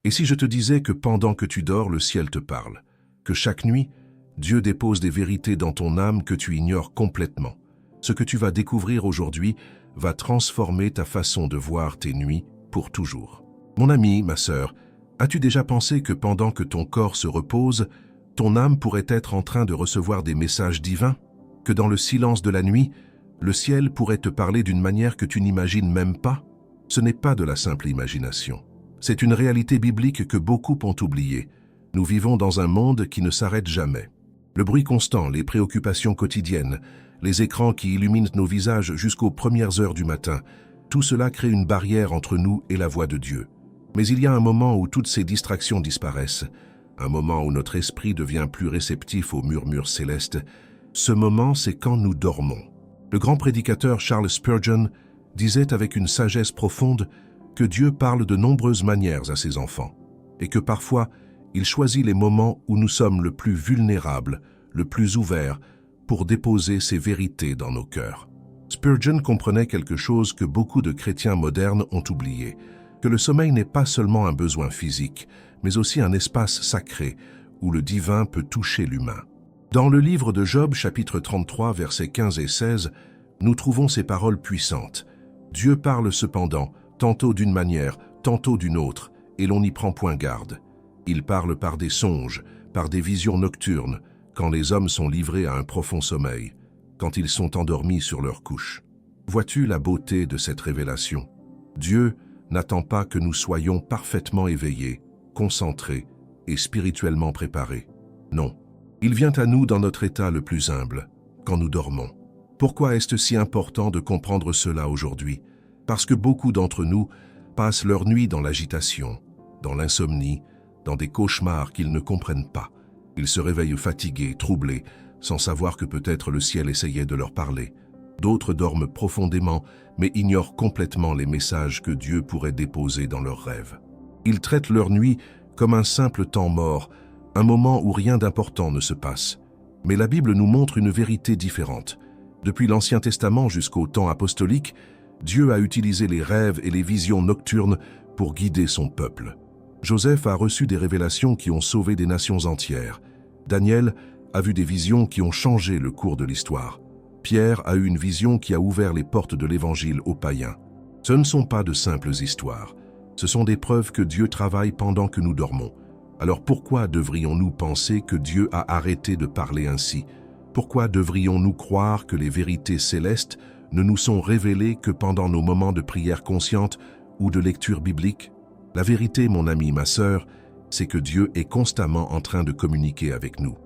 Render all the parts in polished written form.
Et si je te disais que pendant que tu dors, le ciel te parle, que chaque nuit, Dieu dépose des vérités dans ton âme que tu ignores complètement. Ce que tu vas découvrir aujourd'hui va transformer ta façon de voir tes nuits pour toujours. Mon ami, ma sœur, as-tu déjà pensé que pendant que ton corps se repose, ton âme pourrait être en train de recevoir des messages divins? Que dans le silence de la nuit, le ciel pourrait te parler d'une manière que tu n'imagines même pas? Ce n'est pas de la simple imagination. C'est une réalité biblique que beaucoup ont oubliée. Nous vivons dans un monde qui ne s'arrête jamais. Le bruit constant, les préoccupations quotidiennes, les écrans qui illuminent nos visages jusqu'aux premières heures du matin, tout cela crée une barrière entre nous et la voix de Dieu. Mais il y a un moment où toutes ces distractions disparaissent, un moment où notre esprit devient plus réceptif aux murmures célestes. Ce moment, c'est quand nous dormons. Le grand prédicateur Charles Spurgeon disait avec une sagesse profonde que Dieu parle de nombreuses manières à ses enfants et que parfois, il choisit les moments où nous sommes le plus vulnérables, le plus ouverts, pour déposer ses vérités dans nos cœurs. Spurgeon comprenait quelque chose que beaucoup de chrétiens modernes ont oublié, que le sommeil n'est pas seulement un besoin physique, mais aussi un espace sacré où le divin peut toucher l'humain. Dans le livre de Job, chapitre 33, versets 15 et 16, nous trouvons ces paroles puissantes. Dieu parle cependant, tantôt d'une manière, tantôt d'une autre, et l'on n'y prend point garde. Il parle par des songes, par des visions nocturnes, quand les hommes sont livrés à un profond sommeil, quand ils sont endormis sur leur couche. Vois-tu la beauté de cette révélation? Dieu n'attend pas que nous soyons parfaitement éveillés, concentrés et spirituellement préparés. Non, il vient à nous dans notre état le plus humble, quand nous dormons. Pourquoi est-ce si important de comprendre cela aujourd'hui? Parce que beaucoup d'entre nous passent leur nuit dans l'agitation, dans l'insomnie, dans des cauchemars qu'ils ne comprennent pas. Ils se réveillent fatigués, troublés, sans savoir que peut-être le ciel essayait de leur parler. D'autres dorment profondément, mais ignorent complètement les messages que Dieu pourrait déposer dans leurs rêves. Ils traitent leur nuit comme un simple temps mort, un moment où rien d'important ne se passe. Mais la Bible nous montre une vérité différente. Depuis l'Ancien Testament jusqu'au temps apostolique, Dieu a utilisé les rêves et les visions nocturnes pour guider son peuple. Joseph a reçu des révélations qui ont sauvé des nations entières. Daniel a vu des visions qui ont changé le cours de l'histoire. Pierre a eu une vision qui a ouvert les portes de l'Évangile aux païens. Ce ne sont pas de simples histoires. Ce sont des preuves que Dieu travaille pendant que nous dormons. Alors pourquoi devrions-nous penser que Dieu a arrêté de parler ainsi? Pourquoi devrions-nous croire que les vérités célestes ne nous sont révélées que pendant nos moments de prière consciente ou de lecture biblique? La vérité, mon ami, ma sœur, c'est que Dieu est constamment en train de communiquer avec nous.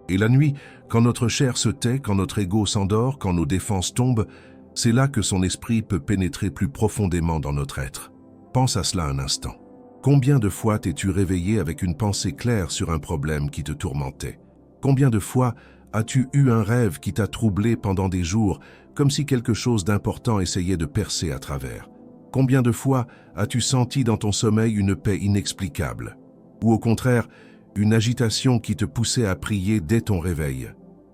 Et la nuit, quand notre chair se tait, quand notre ego s'endort, quand nos défenses tombent, c'est là que son esprit peut pénétrer plus profondément dans notre être. Pense à cela un instant. Combien de fois t'es-tu réveillé avec une pensée claire sur un problème qui te tourmentait? Combien de fois as-tu eu un rêve qui t'a troublé pendant des jours, comme si quelque chose d'important essayait de percer à travers? Combien de fois as-tu senti dans ton sommeil une paix inexplicable? Ou au contraire, une agitation qui te poussait à prier dès ton réveil?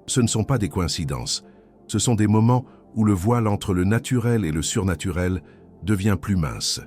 Ce ne sont pas des coïncidences. Ce sont des moments où le voile entre le naturel et le surnaturel devient plus mince.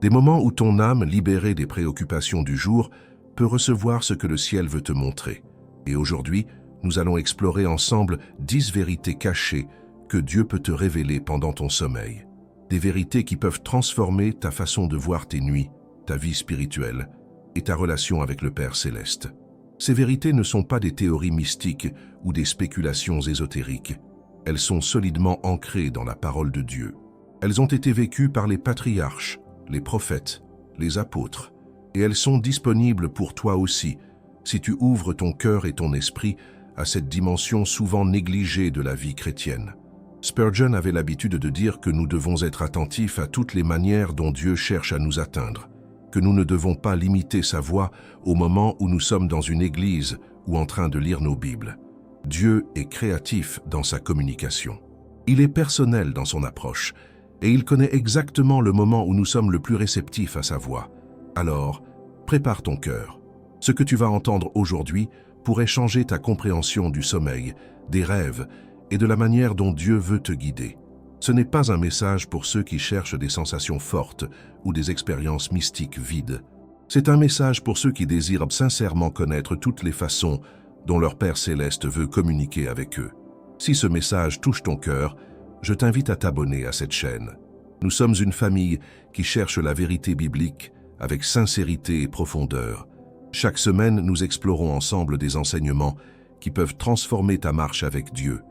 Des moments où ton âme, libérée des préoccupations du jour, peut recevoir ce que le ciel veut te montrer. Et aujourd'hui, nous allons explorer ensemble 10 vérités cachées que Dieu peut te révéler pendant ton sommeil. Des vérités qui peuvent transformer ta façon de voir tes nuits, ta vie spirituelle et ta relation avec le Père Céleste. Ces vérités ne sont pas des théories mystiques ou des spéculations ésotériques. Elles sont solidement ancrées dans la parole de Dieu. Elles ont été vécues par les patriarches, les prophètes, les apôtres, et elles sont disponibles pour toi aussi, si tu ouvres ton cœur et ton esprit à cette dimension souvent négligée de la vie chrétienne. Spurgeon avait l'habitude de dire que nous devons être attentifs à toutes les manières dont Dieu cherche à nous atteindre, que nous ne devons pas limiter sa voix au moment où nous sommes dans une église ou en train de lire nos Bibles. Dieu est créatif dans sa communication. Il est personnel dans son approche, et il connaît exactement le moment où nous sommes le plus réceptifs à sa voix. Alors, prépare ton cœur. Ce que tu vas entendre aujourd'hui pourrait changer ta compréhension du sommeil, des rêves et de la manière dont Dieu veut te guider. Ce n'est pas un message pour ceux qui cherchent des sensations fortes ou des expériences mystiques vides. C'est un message pour ceux qui désirent sincèrement connaître toutes les façons dont leur Père Céleste veut communiquer avec eux. Si ce message touche ton cœur, je t'invite à t'abonner à cette chaîne. Nous sommes une famille qui cherche la vérité biblique avec sincérité et profondeur. Chaque semaine, nous explorons ensemble des enseignements qui peuvent transformer ta marche avec Dieu.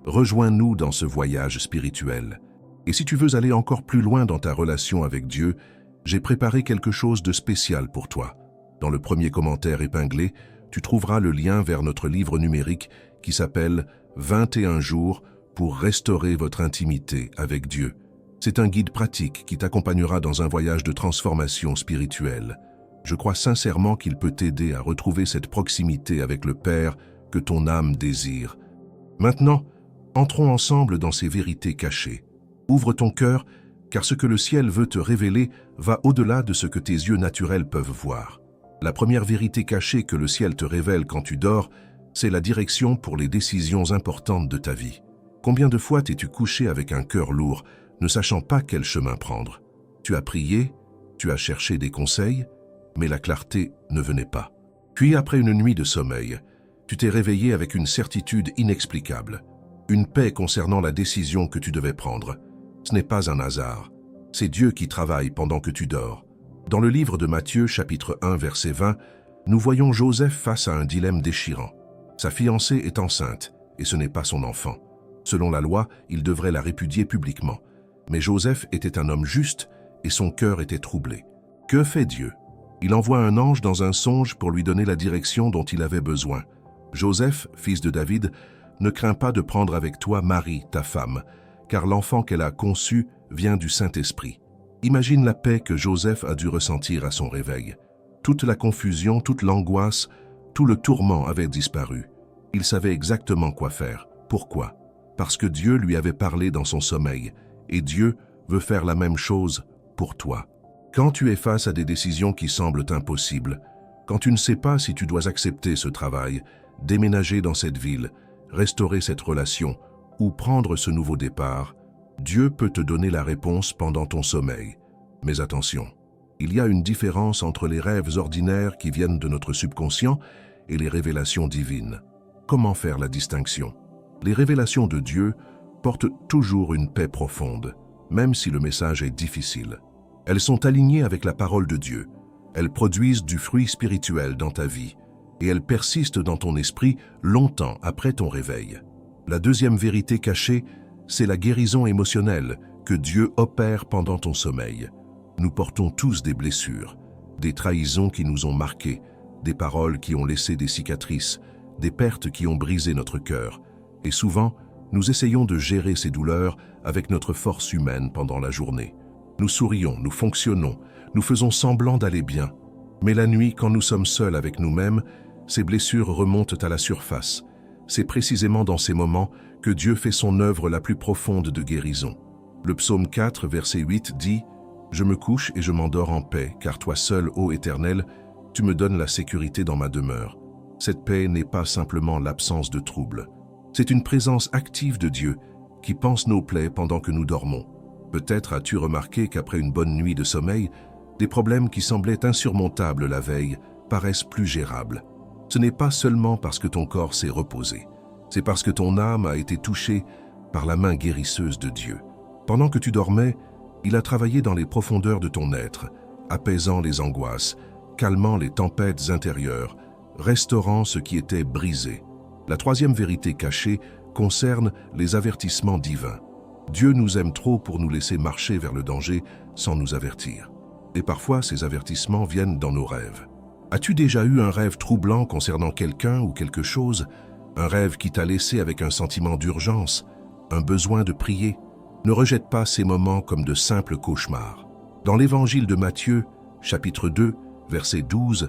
Rejoins-nous dans ce voyage spirituel. Et si tu veux aller encore plus loin dans ta relation avec Dieu, j'ai préparé quelque chose de spécial pour toi. Dans le premier commentaire épinglé, tu trouveras le lien vers notre livre numérique qui s'appelle « 21 jours pour restaurer votre intimité avec Dieu ». C'est un guide pratique qui t'accompagnera dans un voyage de transformation spirituelle. Je crois sincèrement qu'il peut t'aider à retrouver cette proximité avec le Père que ton âme désire. Maintenant, entrons ensemble dans ces vérités cachées. Ouvre ton cœur, car ce que le ciel veut te révéler va au-delà de ce que tes yeux naturels peuvent voir. La première vérité cachée que le ciel te révèle quand tu dors, c'est la direction pour les décisions importantes de ta vie. Combien de fois t'es-tu couché avec un cœur lourd, ne sachant pas quel chemin prendre? Tu as prié, tu as cherché des conseils, mais la clarté ne venait pas. Puis après une nuit de sommeil, tu t'es réveillé avec une certitude inexplicable, une paix concernant la décision que tu devais prendre. Ce n'est pas un hasard, c'est Dieu qui travaille pendant que tu dors. Dans le livre de Matthieu, chapitre 1, verset 20, nous voyons Joseph face à un dilemme déchirant. Sa fiancée est enceinte, et ce n'est pas son enfant. Selon la loi, il devrait la répudier publiquement. Mais Joseph était un homme juste, et son cœur était troublé. Que fait Dieu? Il envoie un ange dans un songe pour lui donner la direction dont il avait besoin. Joseph, fils de David, ne crains pas de prendre avec toi Marie, ta femme, car l'enfant qu'elle a conçu vient du Saint-Esprit. Imagine la paix que Joseph a dû ressentir à son réveil. Toute la confusion, toute l'angoisse, tout le tourment avait disparu. Il savait exactement quoi faire. Pourquoi? Parce que Dieu lui avait parlé dans son sommeil, et Dieu veut faire la même chose pour toi. Quand tu es face à des décisions qui semblent impossibles, quand tu ne sais pas si tu dois accepter ce travail, déménager dans cette ville, restaurer cette relation ou prendre ce nouveau départ, Dieu peut te donner la réponse pendant ton sommeil. Mais attention, il y a une différence entre les rêves ordinaires qui viennent de notre subconscient et les révélations divines. Comment faire la distinction? Les révélations de Dieu portent toujours une paix profonde, même si le message est difficile. Elles sont alignées avec la parole de Dieu. Elles produisent du fruit spirituel dans ta vie et elles persistent dans ton esprit longtemps après ton réveil. La deuxième vérité cachée, c'est la guérison émotionnelle que Dieu opère pendant ton sommeil. Nous portons tous des blessures, des trahisons qui nous ont marqués, des paroles qui ont laissé des cicatrices, des pertes qui ont brisé notre cœur. Et souvent, nous essayons de gérer ces douleurs avec notre force humaine pendant la journée. Nous sourions, nous fonctionnons, nous faisons semblant d'aller bien. Mais la nuit, quand nous sommes seuls avec nous-mêmes, ces blessures remontent à la surface. C'est précisément dans ces moments que Dieu fait son œuvre la plus profonde de guérison. Le psaume 4, verset 8 dit « Je me couche et je m'endors en paix, car toi seul, ô Éternel, tu me donnes la sécurité dans ma demeure. » Cette paix n'est pas simplement l'absence de trouble. C'est une présence active de Dieu qui panse nos plaies pendant que nous dormons. Peut-être as-tu remarqué qu'après une bonne nuit de sommeil, des problèmes qui semblaient insurmontables la veille paraissent plus gérables. Ce n'est pas seulement parce que ton corps s'est reposé, c'est parce que ton âme a été touchée par la main guérisseuse de Dieu. Pendant que tu dormais, il a travaillé dans les profondeurs de ton être, apaisant les angoisses, calmant les tempêtes intérieures, restaurant ce qui était brisé. La troisième vérité cachée concerne les avertissements divins. Dieu nous aime trop pour nous laisser marcher vers le danger sans nous avertir. Et parfois, ces avertissements viennent dans nos rêves. As-tu déjà eu un rêve troublant concernant quelqu'un ou quelque chose? Un rêve qui t'a laissé avec un sentiment d'urgence, un besoin de prier? Ne rejette pas ces moments comme de simples cauchemars. Dans l'évangile de Matthieu, chapitre 2, verset 12,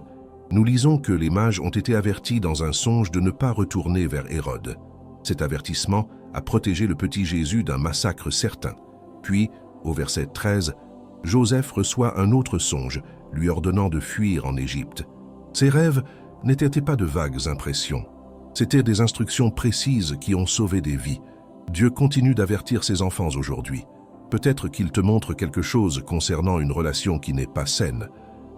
nous lisons que les mages ont été avertis dans un songe de ne pas retourner vers Hérode. Cet avertissement a protégé le petit Jésus d'un massacre certain. Puis, au verset 13, Joseph reçoit un autre songe, lui ordonnant de fuir en Égypte. Ces rêves n'étaient pas de vagues impressions. C'étaient des instructions précises qui ont sauvé des vies. Dieu continue d'avertir ses enfants aujourd'hui. Peut-être qu'il te montre quelque chose concernant une relation qui n'est pas saine.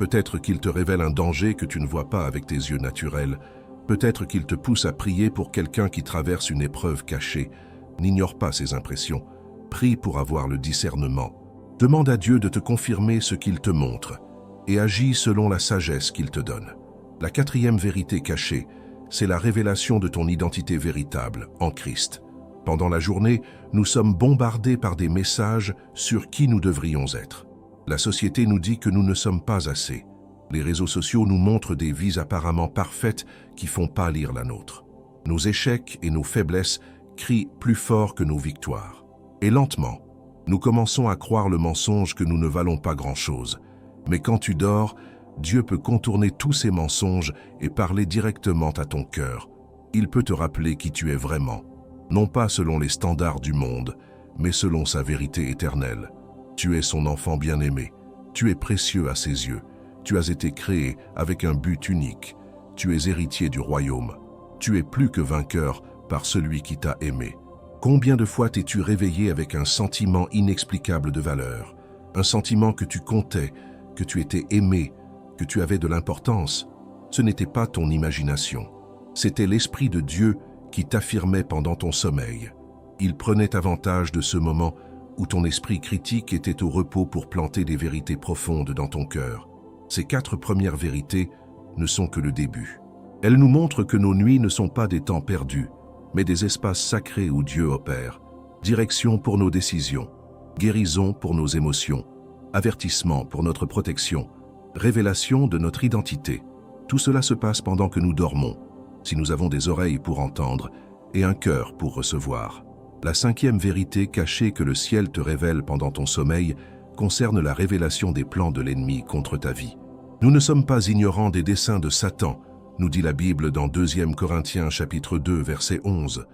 Peut-être qu'il te révèle un danger que tu ne vois pas avec tes yeux naturels. Peut-être qu'il te pousse à prier pour quelqu'un qui traverse une épreuve cachée. N'ignore pas ces impressions. Prie pour avoir le discernement. Demande à Dieu de te confirmer ce qu'il te montre et agis selon la sagesse qu'il te donne. La quatrième vérité cachée, c'est la révélation de ton identité véritable en Christ. Pendant la journée, nous sommes bombardés par des messages sur qui nous devrions être. La société nous dit que nous ne sommes pas assez. Les réseaux sociaux nous montrent des vies apparemment parfaites qui font pâlir la nôtre. Nos échecs et nos faiblesses crient plus fort que nos victoires. Et lentement, nous commençons à croire le mensonge que nous ne valons pas grand-chose. Mais quand tu dors, Dieu peut contourner tous ces mensonges et parler directement à ton cœur. Il peut te rappeler qui tu es vraiment, non pas selon les standards du monde, mais selon sa vérité éternelle. Tu es son enfant bien-aimé, tu es précieux à ses yeux, tu as été créé avec un but unique, tu es héritier du royaume, tu es plus que vainqueur par celui qui t'a aimé. Combien de fois t'es-tu réveillé avec un sentiment inexplicable de valeur, un sentiment que tu comptais, que tu étais aimé, que tu avais de l'importance? Ce n'était pas ton imagination, c'était l'Esprit de Dieu qui t'affirmait pendant ton sommeil. Il prenait avantage de ce moment où ton esprit critique était au repos pour planter des vérités profondes dans ton cœur. Ces 4 premières vérités ne sont que le début. Elles nous montrent que nos nuits ne sont pas des temps perdus, mais des espaces sacrés où Dieu opère. Direction pour nos décisions, guérison pour nos émotions, avertissement pour notre protection, révélation de notre identité. Tout cela se passe pendant que nous dormons, si nous avons des oreilles pour entendre et un cœur pour recevoir. La 5e vérité cachée que le ciel te révèle pendant ton sommeil concerne la révélation des plans de l'ennemi contre ta vie. Nous ne sommes pas ignorants des desseins de Satan, nous dit la Bible dans 2 Corinthiens chapitre 2 verset 11.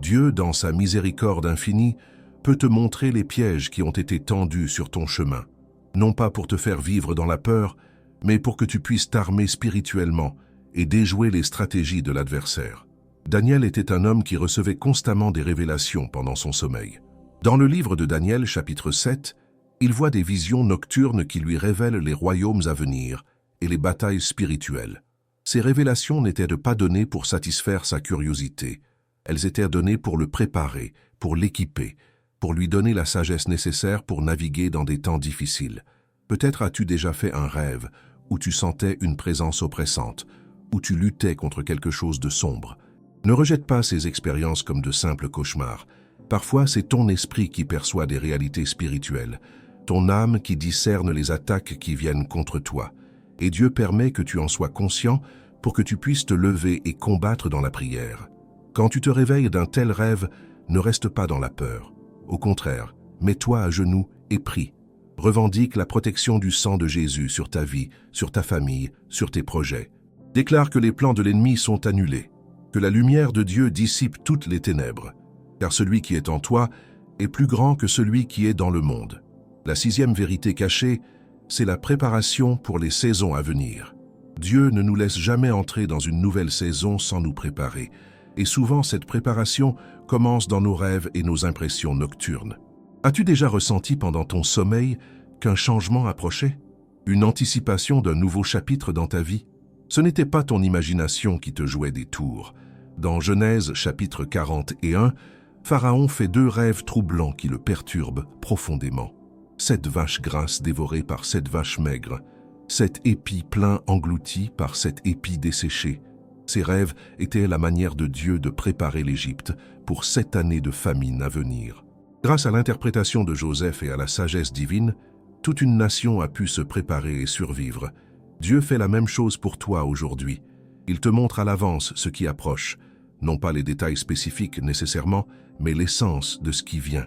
Dieu, dans sa miséricorde infinie, peut te montrer les pièges qui ont été tendus sur ton chemin, non pas pour te faire vivre dans la peur, mais pour que tu puisses t'armer spirituellement et déjouer les stratégies de l'adversaire. Daniel était un homme qui recevait constamment des révélations pendant son sommeil. Dans le livre de Daniel, chapitre 7, il voit des visions nocturnes qui lui révèlent les royaumes à venir et les batailles spirituelles. Ces révélations n'étaient pas données pour satisfaire sa curiosité. Elles étaient données pour le préparer, pour l'équiper, pour lui donner la sagesse nécessaire pour naviguer dans des temps difficiles. Peut-être as-tu déjà fait un rêve où tu sentais une présence oppressante, où tu luttais contre quelque chose de sombre. Ne rejette pas ces expériences comme de simples cauchemars. Parfois, c'est ton esprit qui perçoit des réalités spirituelles, ton âme qui discerne les attaques qui viennent contre toi. Et Dieu permet que tu en sois conscient pour que tu puisses te lever et combattre dans la prière. Quand tu te réveilles d'un tel rêve, ne reste pas dans la peur. Au contraire, mets-toi à genoux et prie. Revendique la protection du sang de Jésus sur ta vie, sur ta famille, sur tes projets. Déclare que les plans de l'ennemi sont annulés, que la lumière de Dieu dissipe toutes les ténèbres, car celui qui est en toi est plus grand que celui qui est dans le monde. La 6e vérité cachée, c'est la préparation pour les saisons à venir. Dieu ne nous laisse jamais entrer dans une nouvelle saison sans nous préparer, et souvent cette préparation commence dans nos rêves et nos impressions nocturnes. As-tu déjà ressenti pendant ton sommeil qu'un changement approchait? Une anticipation d'un nouveau chapitre dans ta vie? Ce n'était pas ton imagination qui te jouait des tours. Dans Genèse chapitre 41, Pharaon fait 2 rêves troublants qui le perturbent profondément. 7 vaches grasses dévorées par 7 vaches maigres, 7 épis pleins engloutis par 7 épis desséchés. Ces rêves étaient la manière de Dieu de préparer l'Égypte pour 7 années de famine à venir. Grâce à l'interprétation de Joseph et à la sagesse divine, toute une nation a pu se préparer et survivre. Dieu fait la même chose pour toi aujourd'hui. Il te montre à l'avance ce qui approche, non pas les détails spécifiques nécessairement, mais l'essence de ce qui vient.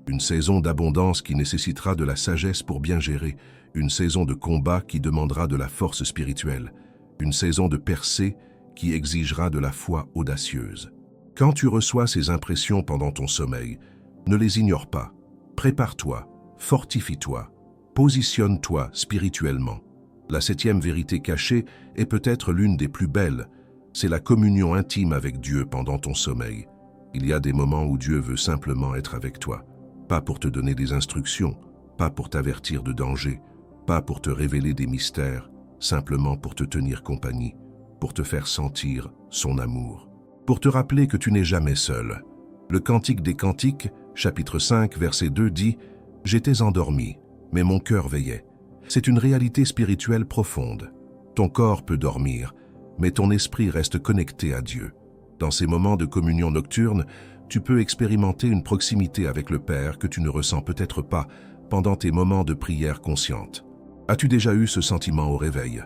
Une saison d'abondance qui nécessitera de la sagesse pour bien gérer, une saison de combat qui demandera de la force spirituelle, une saison de percée qui exigera de la foi audacieuse. Quand tu reçois ces impressions pendant ton sommeil, ne les ignore pas. Prépare-toi, fortifie-toi, positionne-toi spirituellement. La 7e vérité cachée est peut-être l'une des plus belles. C'est la communion intime avec Dieu pendant ton sommeil. Il y a des moments où Dieu veut simplement être avec toi. Pas pour te donner des instructions, pas pour t'avertir de danger, pas pour te révéler des mystères, simplement pour te tenir compagnie, pour te faire sentir son amour, pour te rappeler que tu n'es jamais seul. Le Cantique des Cantiques, chapitre 5, verset 2 dit « J'étais endormi, mais mon cœur veillait ». C'est une réalité spirituelle profonde. Ton corps peut dormir, mais ton esprit reste connecté à Dieu. Dans ces moments de communion nocturne, tu peux expérimenter une proximité avec le Père que tu ne ressens peut-être pas pendant tes moments de prière consciente. As-tu déjà eu ce sentiment au réveil?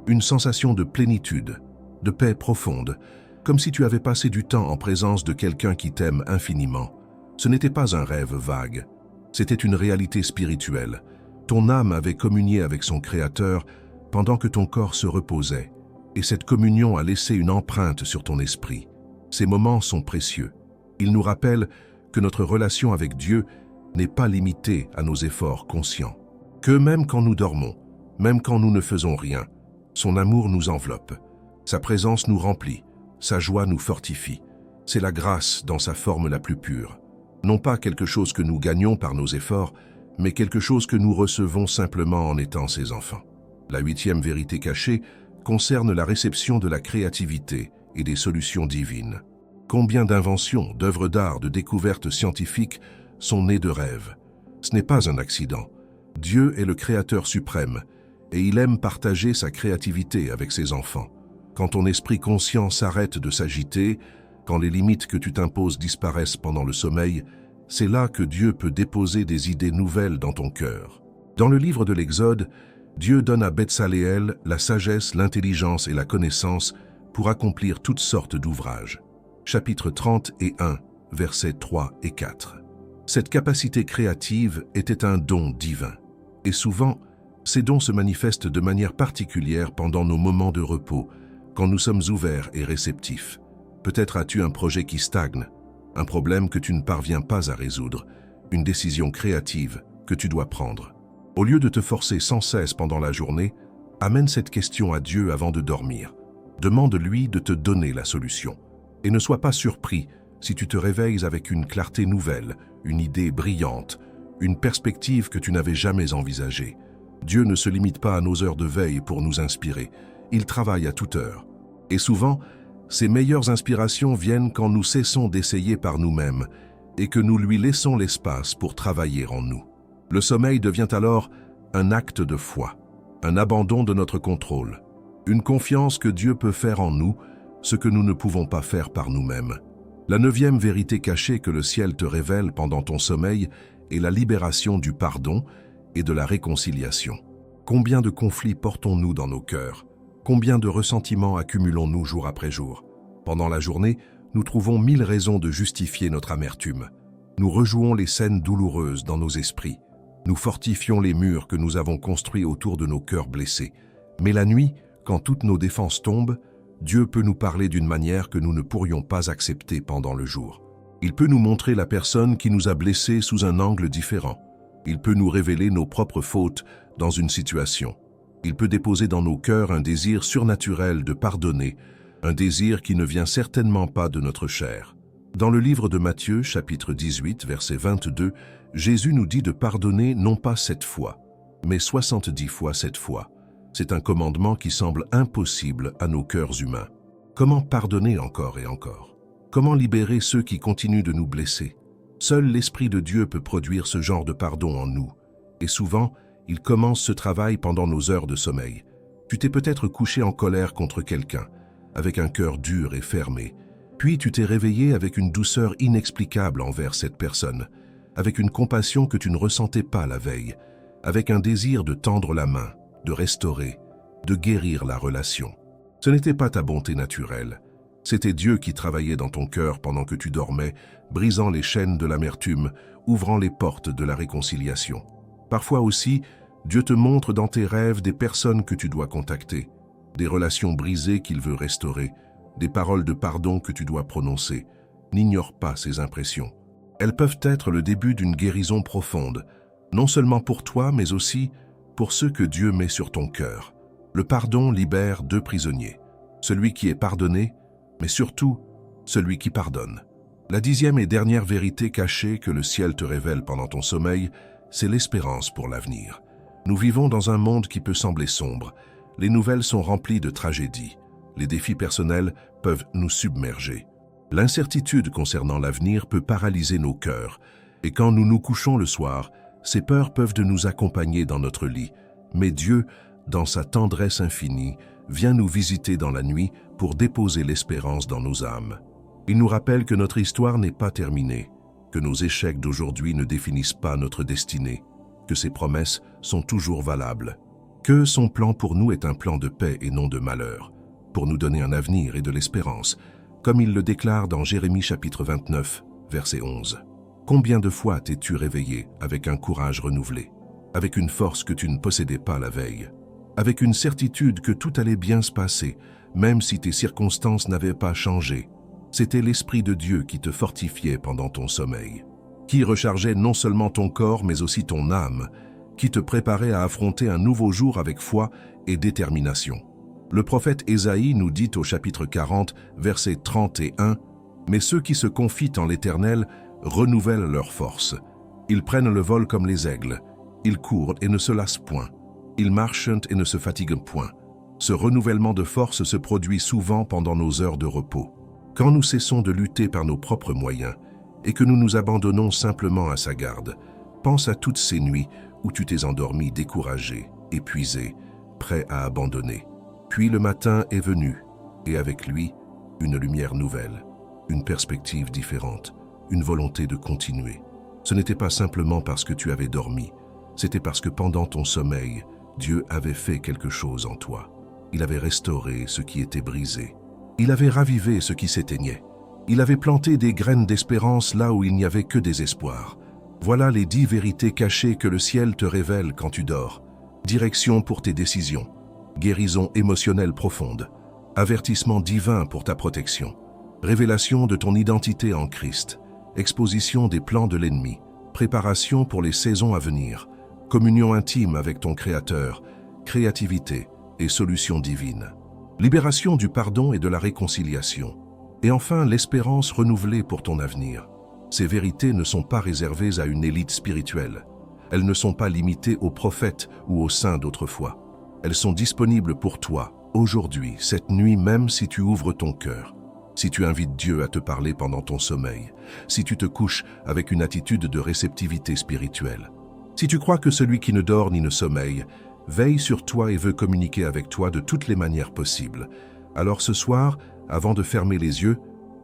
Une sensation de plénitude, de paix profonde, comme si tu avais passé du temps en présence de quelqu'un qui t'aime infiniment. Ce n'était pas un rêve vague, c'était une réalité spirituelle. Ton âme avait communié avec son Créateur pendant que ton corps se reposait, et cette communion a laissé une empreinte sur ton esprit. Ces moments sont précieux. Ils nous rappellent que notre relation avec Dieu n'est pas limitée à nos efforts conscients. Que même quand nous dormons, même quand nous ne faisons rien, son amour nous enveloppe, sa présence nous remplit, sa joie nous fortifie. C'est la grâce dans sa forme la plus pure. Non pas quelque chose que nous gagnons par nos efforts, mais quelque chose que nous recevons simplement en étant ses enfants. La 8e vérité cachée concerne la réception de la créativité et des solutions divines. Combien d'inventions, d'œuvres d'art, de découvertes scientifiques sont nées de rêves? Ce n'est pas un accident. Dieu est le Créateur suprême et il aime partager sa créativité avec ses enfants. Quand ton esprit conscient s'arrête de s'agiter, quand les limites que tu t'imposes disparaissent pendant le sommeil, c'est là que Dieu peut déposer des idées nouvelles dans ton cœur. Dans le livre de l'Exode, Dieu donne à Betsaléel la sagesse, l'intelligence et la connaissance pour accomplir toutes sortes d'ouvrages. Chapitre 31, versets 3 et 4. Cette capacité créative était un don divin. Et souvent, ces dons se manifestent de manière particulière pendant nos moments de repos, quand nous sommes ouverts et réceptifs. Peut-être as-tu un projet qui stagne, un problème que tu ne parviens pas à résoudre, une décision créative que tu dois prendre. Au lieu de te forcer sans cesse pendant la journée, amène cette question à Dieu avant de dormir. Demande-lui de te donner la solution. Et ne sois pas surpris si tu te réveilles avec une clarté nouvelle, une idée brillante, une perspective que tu n'avais jamais envisagée. Dieu ne se limite pas à nos heures de veille pour nous inspirer. Il travaille à toute heure. Et souvent, ses meilleures inspirations viennent quand nous cessons d'essayer par nous-mêmes et que nous lui laissons l'espace pour travailler en nous. Le sommeil devient alors un acte de foi, un abandon de notre contrôle, une confiance que Dieu peut faire en nous, ce que nous ne pouvons pas faire par nous-mêmes. La 9e vérité cachée que le ciel te révèle pendant ton sommeil est la libération du pardon et de la réconciliation. Combien de conflits portons-nous dans nos cœurs? Combien de ressentiments accumulons-nous jour après jour? Pendant la journée, nous trouvons 1000 raisons de justifier notre amertume. Nous rejouons les scènes douloureuses dans nos esprits. Nous fortifions les murs que nous avons construits autour de nos cœurs blessés. Mais la nuit, quand toutes nos défenses tombent, Dieu peut nous parler d'une manière que nous ne pourrions pas accepter pendant le jour. Il peut nous montrer la personne qui nous a blessés sous un angle différent. Il peut nous révéler nos propres fautes dans une situation. Il peut déposer dans nos cœurs un désir surnaturel de pardonner, un désir qui ne vient certainement pas de notre chair. Dans le livre de Matthieu, chapitre 18, verset 22, Jésus nous dit de pardonner non pas 7 fois, mais 70 fois 7 fois. C'est un commandement qui semble impossible à nos cœurs humains. Comment pardonner encore et encore? Comment libérer ceux qui continuent de nous blesser? Seul l'Esprit de Dieu peut produire ce genre de pardon en nous. Et souvent, il commence ce travail pendant nos heures de sommeil. Tu t'es peut-être couché en colère contre quelqu'un, avec un cœur dur et fermé. Puis tu t'es réveillé avec une douceur inexplicable envers cette personne, avec une compassion que tu ne ressentais pas la veille, avec un désir de tendre la main, de restaurer, de guérir la relation. Ce n'était pas ta bonté naturelle. C'était Dieu qui travaillait dans ton cœur pendant que tu dormais, brisant les chaînes de l'amertume, ouvrant les portes de la réconciliation. Parfois aussi, Dieu te montre dans tes rêves des personnes que tu dois contacter, des relations brisées qu'il veut restaurer, des paroles de pardon que tu dois prononcer. N'ignore pas ces impressions. Elles peuvent être le début d'une guérison profonde, non seulement pour toi, mais aussi pour ceux que Dieu met sur ton cœur. Le pardon libère 2 prisonniers, celui qui est pardonné, mais surtout celui qui pardonne. La 10e et dernière vérité cachée que le ciel te révèle pendant ton sommeil, c'est l'espérance pour l'avenir. Nous vivons dans un monde qui peut sembler sombre, les nouvelles sont remplies de tragédies. Les défis personnels peuvent nous submerger. L'incertitude concernant l'avenir peut paralyser nos cœurs. Et quand nous nous couchons le soir, ces peurs peuvent nous accompagner dans notre lit. Mais Dieu, dans sa tendresse infinie, vient nous visiter dans la nuit pour déposer l'espérance dans nos âmes. Il nous rappelle que notre histoire n'est pas terminée, que nos échecs d'aujourd'hui ne définissent pas notre destinée, que ses promesses sont toujours valables, que son plan pour nous est un plan de paix et non de malheur, pour nous donner un avenir et de l'espérance, comme il le déclare dans Jérémie chapitre 29, verset 11. Combien de fois t'es-tu réveillé avec un courage renouvelé, avec une force que tu ne possédais pas la veille, avec une certitude que tout allait bien se passer, même si tes circonstances n'avaient pas changé? C'était l'Esprit de Dieu qui te fortifiait pendant ton sommeil, qui rechargeait non seulement ton corps mais aussi ton âme, qui te préparait à affronter un nouveau jour avec foi et détermination. Le prophète Ésaïe nous dit au chapitre 40, verset 31, « Mais ceux qui se confient en l'Éternel renouvellent leur force. Ils prennent le vol comme les aigles. Ils courent et ne se lassent point. Ils marchent et ne se fatiguent point. » Ce renouvellement de force se produit souvent pendant nos heures de repos. Quand nous cessons de lutter par nos propres moyens et que nous nous abandonnons simplement à sa garde, pense à toutes ces nuits où tu t'es endormi découragé, épuisé, prêt à abandonner. Puis le matin est venu, et avec lui, une lumière nouvelle, une perspective différente, une volonté de continuer. Ce n'était pas simplement parce que tu avais dormi, c'était parce que pendant ton sommeil, Dieu avait fait quelque chose en toi. Il avait restauré ce qui était brisé. Il avait ravivé ce qui s'éteignait. Il avait planté des graines d'espérance là où il n'y avait que des espoirs. Voilà les 10 vérités cachées que le ciel te révèle quand tu dors. Direction pour tes décisions. Guérison émotionnelle profonde, avertissement divin pour ta protection, révélation de ton identité en Christ, exposition des plans de l'ennemi, préparation pour les saisons à venir, communion intime avec ton Créateur, créativité et solution divine, libération du pardon et de la réconciliation, et enfin l'espérance renouvelée pour ton avenir. Ces vérités ne sont pas réservées à une élite spirituelle. Elles ne sont pas limitées aux prophètes ou aux saints d'autrefois. Elles sont disponibles pour toi, aujourd'hui, cette nuit même si tu ouvres ton cœur, si tu invites Dieu à te parler pendant ton sommeil, si tu te couches avec une attitude de réceptivité spirituelle. Si tu crois que celui qui ne dort ni ne sommeille veille sur toi et veut communiquer avec toi de toutes les manières possibles, alors ce soir, avant de fermer les yeux,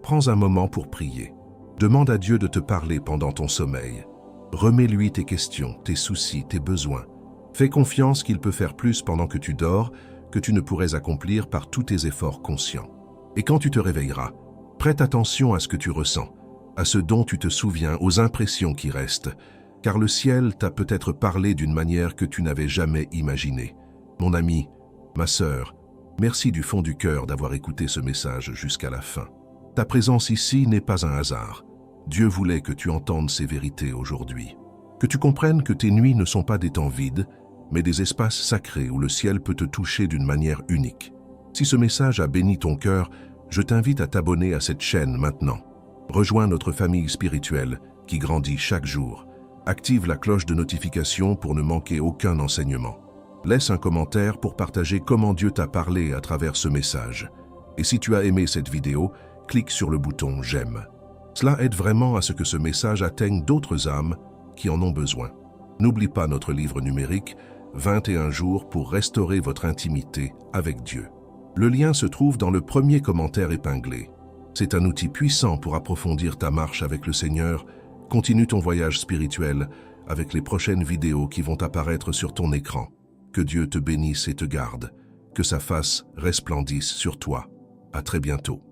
prends un moment pour prier. Demande à Dieu de te parler pendant ton sommeil. Remets-lui tes questions, tes soucis, tes besoins. Fais confiance qu'il peut faire plus pendant que tu dors que tu ne pourrais accomplir par tous tes efforts conscients. Et quand tu te réveilleras, prête attention à ce que tu ressens, à ce dont tu te souviens, aux impressions qui restent, car le ciel t'a peut-être parlé d'une manière que tu n'avais jamais imaginée. Mon ami, ma sœur, merci du fond du cœur d'avoir écouté ce message jusqu'à la fin. Ta présence ici n'est pas un hasard. Dieu voulait que tu entendes ces vérités aujourd'hui. Que tu comprennes que tes nuits ne sont pas des temps vides, mais des espaces sacrés où le ciel peut te toucher d'une manière unique. Si ce message a béni ton cœur, je t'invite à t'abonner à cette chaîne maintenant. Rejoins notre famille spirituelle qui grandit chaque jour. Active la cloche de notification pour ne manquer aucun enseignement. Laisse un commentaire pour partager comment Dieu t'a parlé à travers ce message. Et si tu as aimé cette vidéo, clique sur le bouton « J'aime ». Cela aide vraiment à ce que ce message atteigne d'autres âmes qui en ont besoin. N'oublie pas notre livre numérique 21 jours pour restaurer votre intimité avec Dieu. Le lien se trouve dans le premier commentaire épinglé. C'est un outil puissant pour approfondir ta marche avec le Seigneur. Continue ton voyage spirituel avec les prochaines vidéos qui vont apparaître sur ton écran. Que Dieu te bénisse et te garde. Que sa face resplendisse sur toi. À très bientôt.